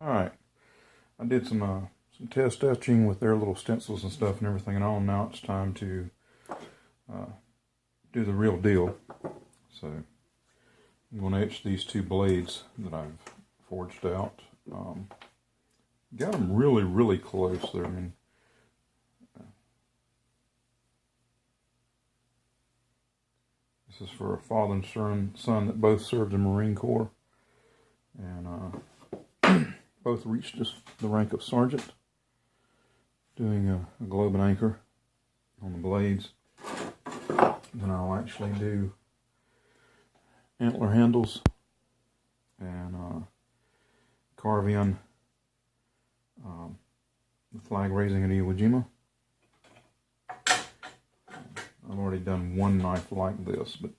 Alright, I did some test etching with their little stencils and stuff and everything and all. Now it's time to do the real deal. So I'm going to etch these two blades that I've forged out. Got them really close there. I mean, this is for a father and son that both served in the Marine Corps, and both reached the rank of sergeant, doing a globe and anchor on the blades. Then I'll actually do antler handles and carve in the flag raising at Iwo Jima. I've already done one knife like this, but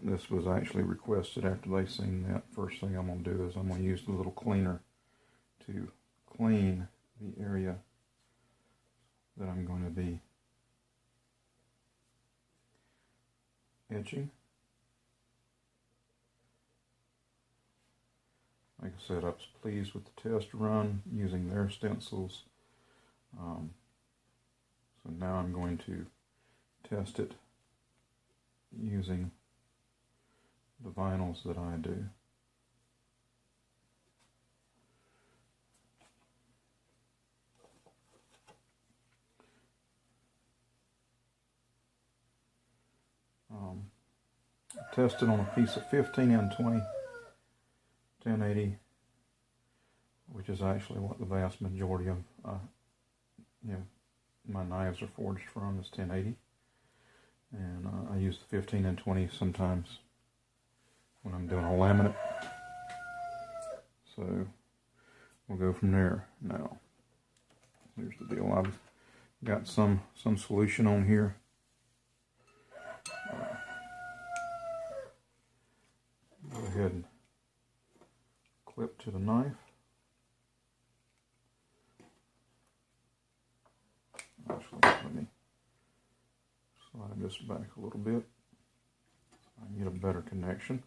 this was actually requested after they seen that. First thing I'm going to do is I'm going to use the little cleaner to clean the area that I'm going to be etching. Like I said, I was pleased with the test run using their stencils. So now I'm going to test it using the vinyls that I do. I tested on a piece of 15N20 1080, which is actually what the vast majority of my knives are forged from, is 1080. And I use the 15N20 sometimes when I'm doing a laminate. So we'll go from there. Now, here's the deal. I've got some solution on here. Go ahead and clip to the knife. Actually, let me slide this back a little bit so I can get a better connection.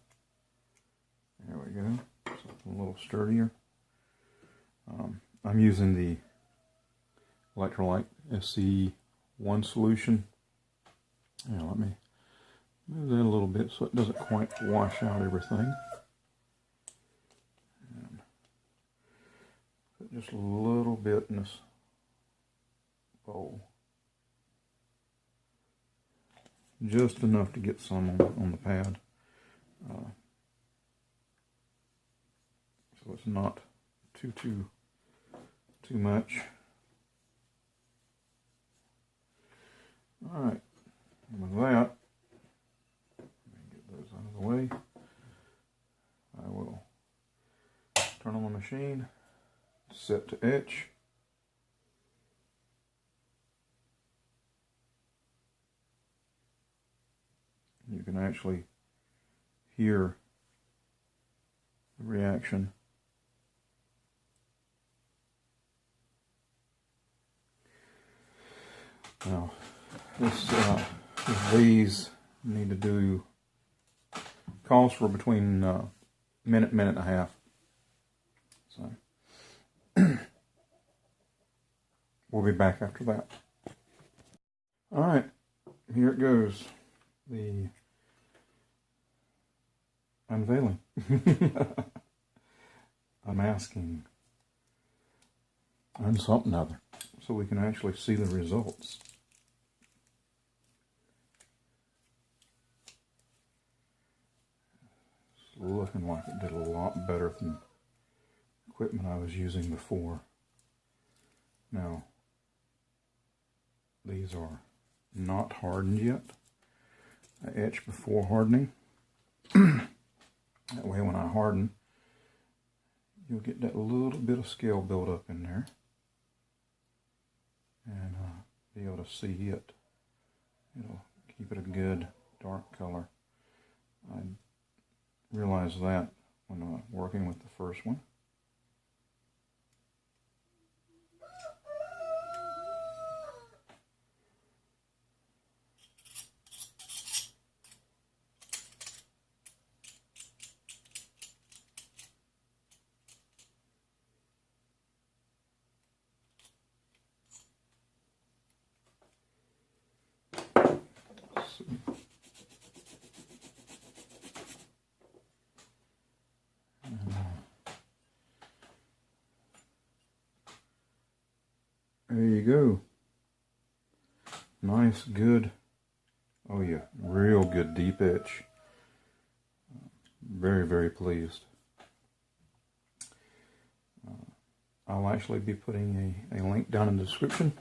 There we go. Something a little sturdier. I'm using the electrolyte SC1 solution. Now let me move that a little bit so it doesn't quite wash out everything. And put just a little bit in this bowl. Just enough to get some on the pad. So it's not too much. Alright, with that, get those out of the way. I will turn on the machine, set to etch. You can actually hear the reaction. Now, these need to do, calls for between minute and a half. So, we'll be back after that. Alright, here it goes. The unveiling. Unmasking. And something other. So we can actually see the results. It's looking like it did a lot better than equipment I was using before. Now, these are not hardened yet. I etch before hardening. That way when I harden, you'll get that little bit of scale build up in there. And be able to see it. It'll keep it a good dark color. I realized that when working with the first one. There you go. Nice, good. Oh yeah, real good deep etch. Very, very pleased. I'll actually be putting a link down in the description.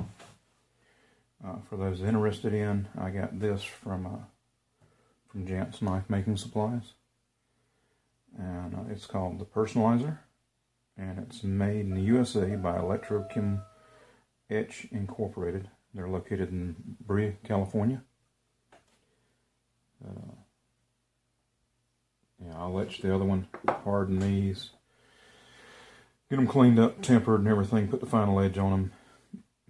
For those interested in, I got this from Jant's Knife Making Supplies. And it's called the Personalizer. And it's made in the USA by Electrochem Etch Incorporated. They're located in Brea, California. Yeah, I'll etch the other one, harden these, get them cleaned up, tempered and everything, put the final edge on them.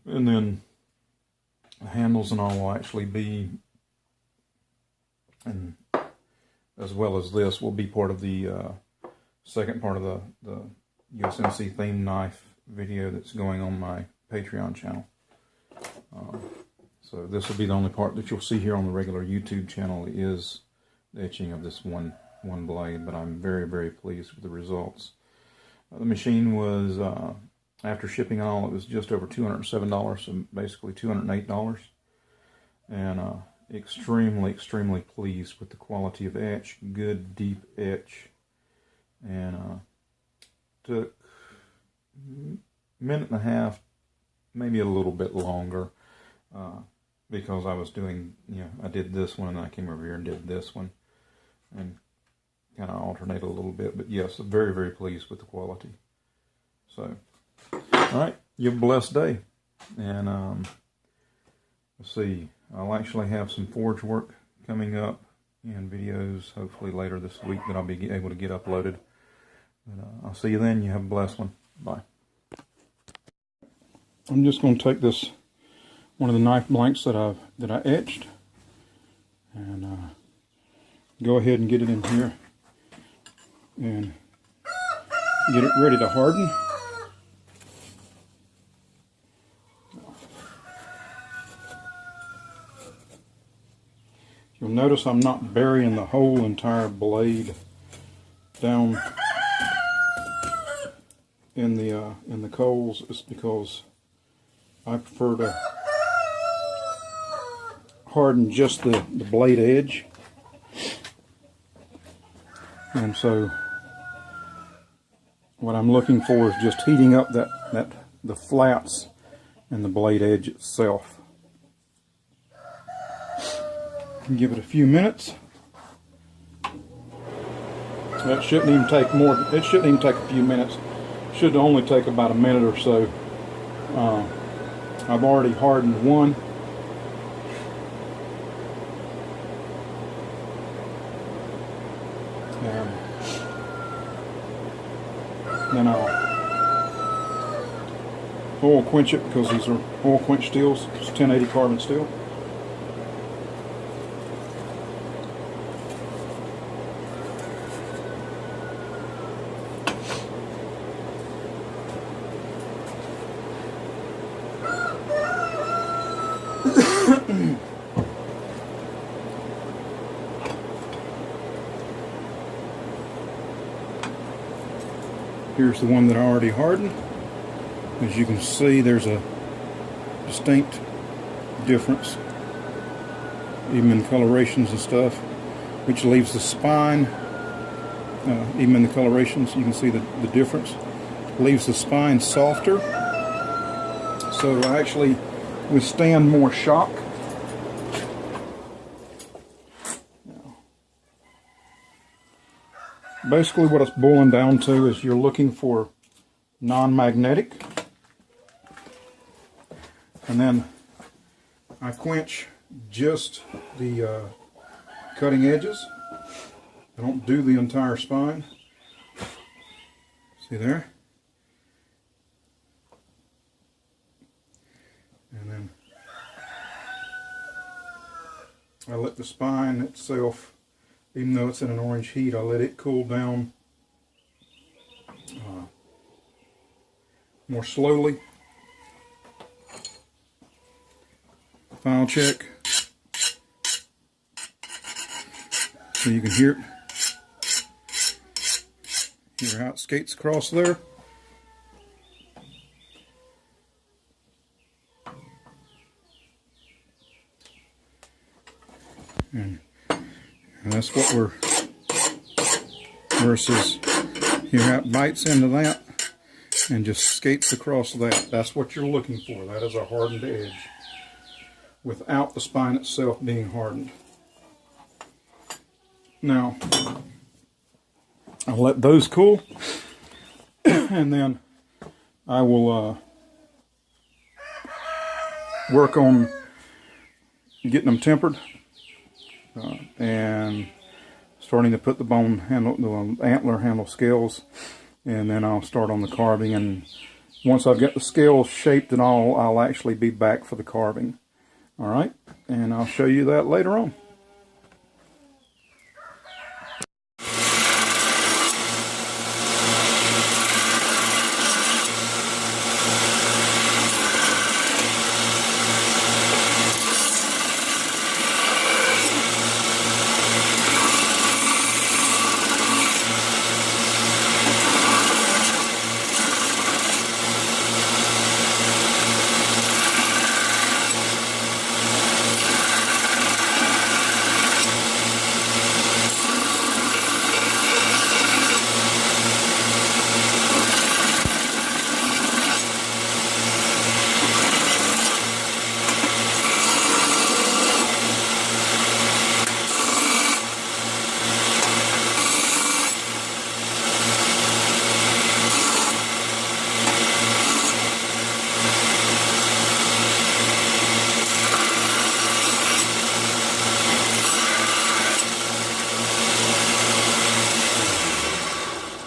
And then the handles and all will actually be, and as well as this, will be part of the second part of the USMC theme knife video that's going on my Patreon channel. So this will be the only part that you'll see here on the regular YouTube channel is the etching of this one blade, but I'm very, very pleased with the results. The machine was, after shipping all, it was just over $207, so basically $208. And extremely, extremely pleased with the quality of etch. Good, deep etch. And took a minute and a half, maybe a little bit longer, because I was doing, I did this one and I came over here and did this one. And kind of alternate a little bit, but yes, very, very pleased with the quality. So, all right, you have a blessed day. And let's see, I'll actually have some forge work coming up in videos, hopefully later this week, that I'll be able to get uploaded. But, I'll see you then. You have a blessed one. Bye. I'm just going to take this, one of the knife blanks that I etched, and go ahead and get it in here and get it ready to harden. You'll notice I'm not burying the whole entire blade down in the coals. It's because I prefer to harden just the blade edge. And so what I'm looking for is just heating up the flats and the blade edge itself. Give it a few minutes. That shouldn't even take more. It shouldn't even take a few minutes. It should only take about a minute or so. I've already hardened one. And then I'll oil quench it, because these are oil quench steels. It's 1080 carbon steel. Here's the one that I already hardened. As you can see, there's a distinct difference, even in colorations and stuff, which leaves the spine, even in the colorations, you can see the difference. Leaves the spine softer, so it'll actually withstand more shock. Basically what it's boiling down to is you're looking for non-magnetic. And then I quench just the cutting edges. I don't do the entire spine. See there? And then I let the spine itself, even though it's in an orange heat, I let it cool down more slowly. File check, so you can hear how it skates across there. And that's what we're, versus you have bites into that and just skates across that. That's what you're looking for. That is a hardened edge without the spine itself being hardened. Now, I'll let those cool and then I will work on getting them tempered and starting to put the bone handle, the antler handle scales, and then I'll start on the carving. And once I've got the scales shaped and all, I'll actually be back for the carving. All right, and I'll show you that later on.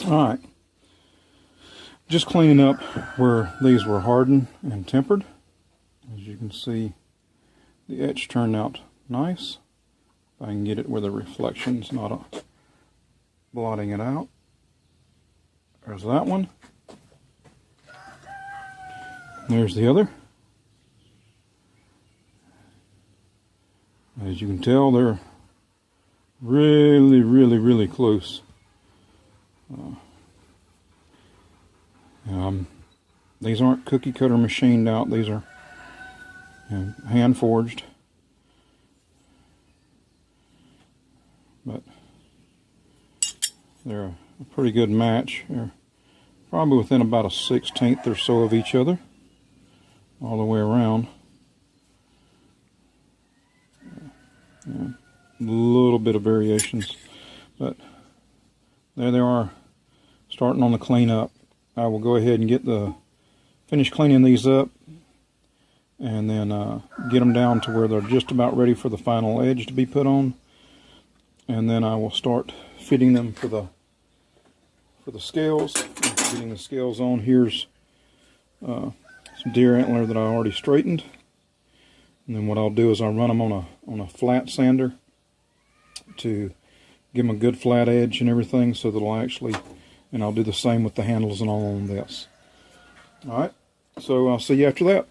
Alright, just cleaning up where these were hardened and tempered. As you can see, the etch turned out nice. If I can get it where the reflection's not blotting it out. There's that one. There's the other. As you can tell, they're really close. These aren't cookie cutter machined out. These are hand forged. But they're a pretty good match. They're probably within about a 1/16 or so of each other all the way around. A little bit of variations, but there they are, starting on the cleanup. I will go ahead and finish cleaning these up, and then get them down to where they're just about ready for the final edge to be put on, and then I will start fitting them for the scales. Getting the scales on. Here's some deer antler that I already straightened, and then what I'll do is I'll run them on a flat sander to give them a good flat edge and everything, so that it'll actually, and I'll do the same with the handles and all on this. Alright, so I'll see you after that.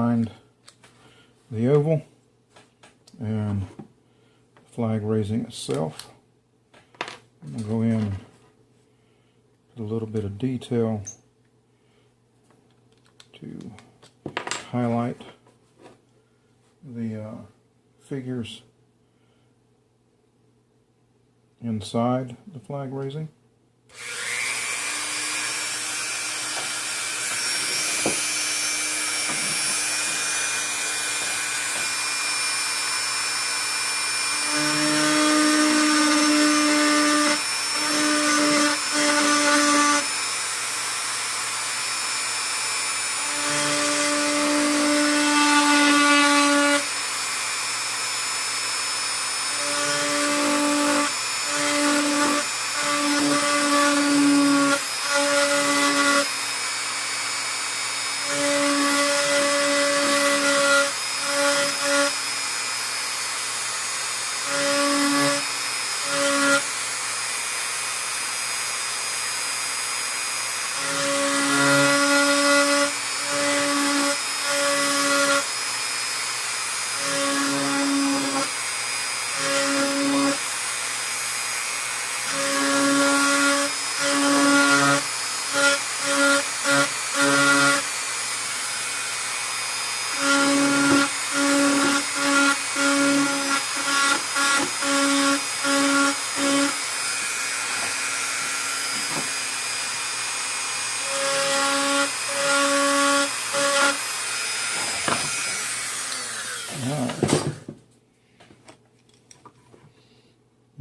behind the oval and the flag raising itself. I'm going to go in, put a little bit of detail to highlight the figures inside the flag raising.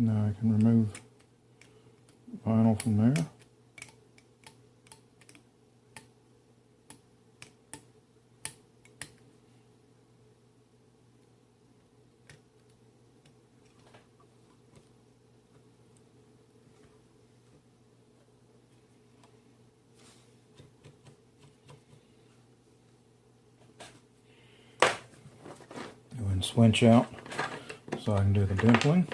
Now I can remove vinyl from there. Go ahead and swinch out so I can do the dimpling.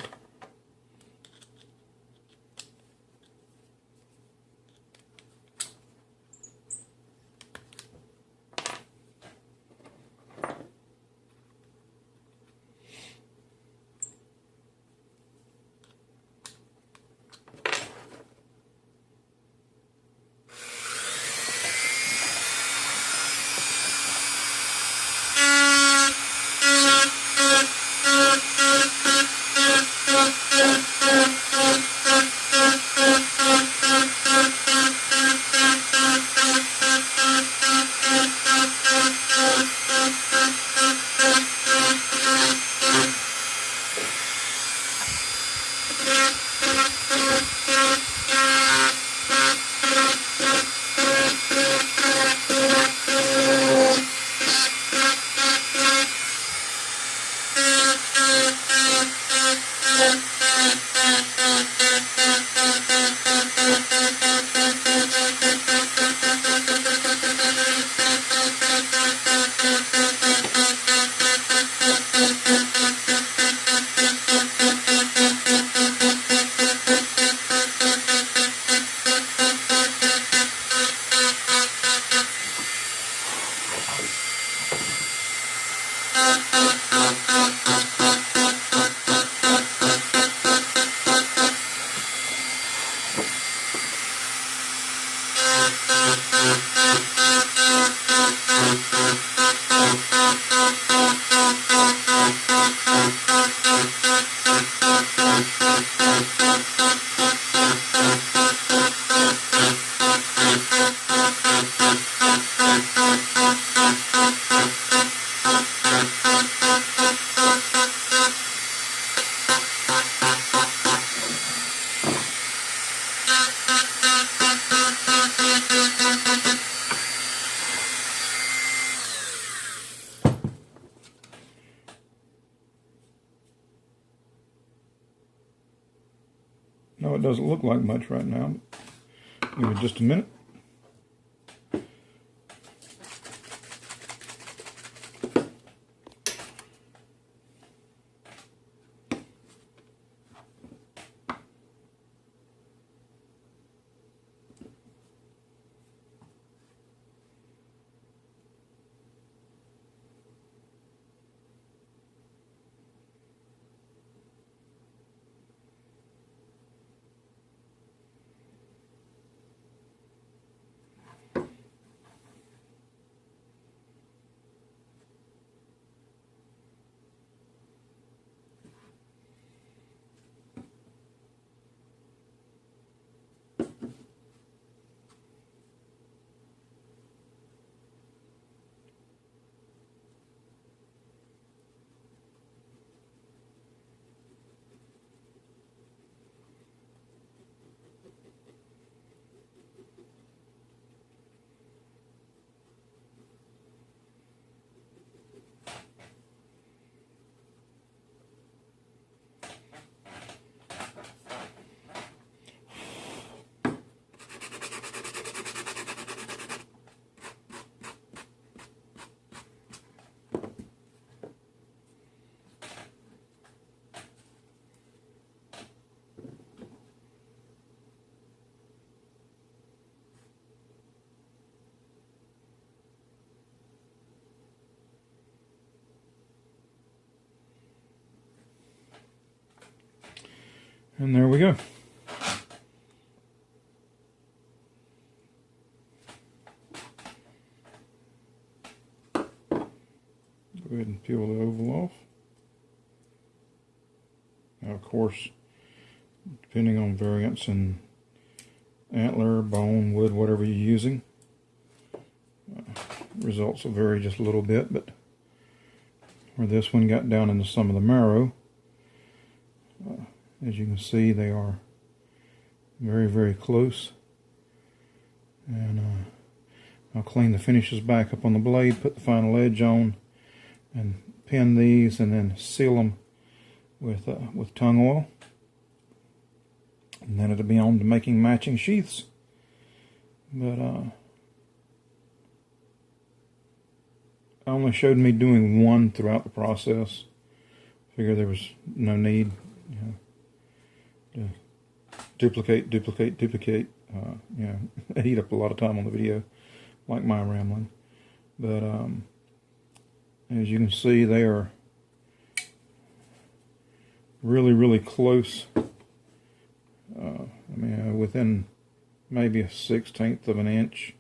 No, it doesn't look like much right now. Give it just a minute. And there we go. Go ahead and peel the oval off. Now, of course, depending on variance in antler, bone, wood, whatever you're using, results will vary just a little bit, but where this one got down into some of the marrow, as you can see, they are very, very close. And I'll clean the finishes back up on the blade, put the final edge on, and pin these, and then seal them with tung oil. And then it'll be on to making matching sheaths. But only showed me doing one throughout the process. Figured there was no need, to duplicate. I eat up a lot of time on the video, like my rambling. But as you can see, they are really, really close. I mean, within maybe a 1/16 of an inch.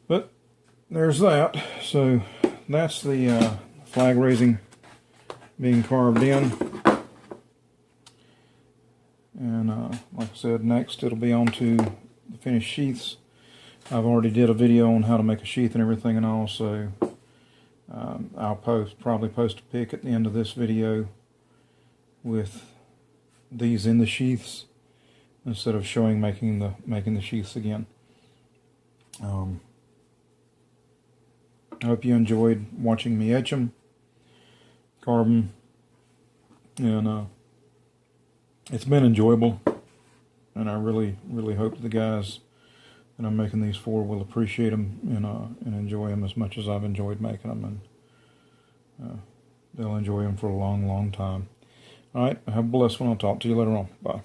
But there's that. So that's the flag raising being carved in. And like I said, next it'll be on to the finished sheaths. I've already did a video on how to make a sheath and everything, and also I'll probably post a pic at the end of this video with these in the sheaths instead of showing making the sheaths again. I hope you enjoyed watching me etch them, carve them, and it's been enjoyable, and I really, really hope the guys that I'm making these for will appreciate them and enjoy them as much as I've enjoyed making them, and they'll enjoy them for a long, long time. All right, have a blessed one. I'll talk to you later on. Bye.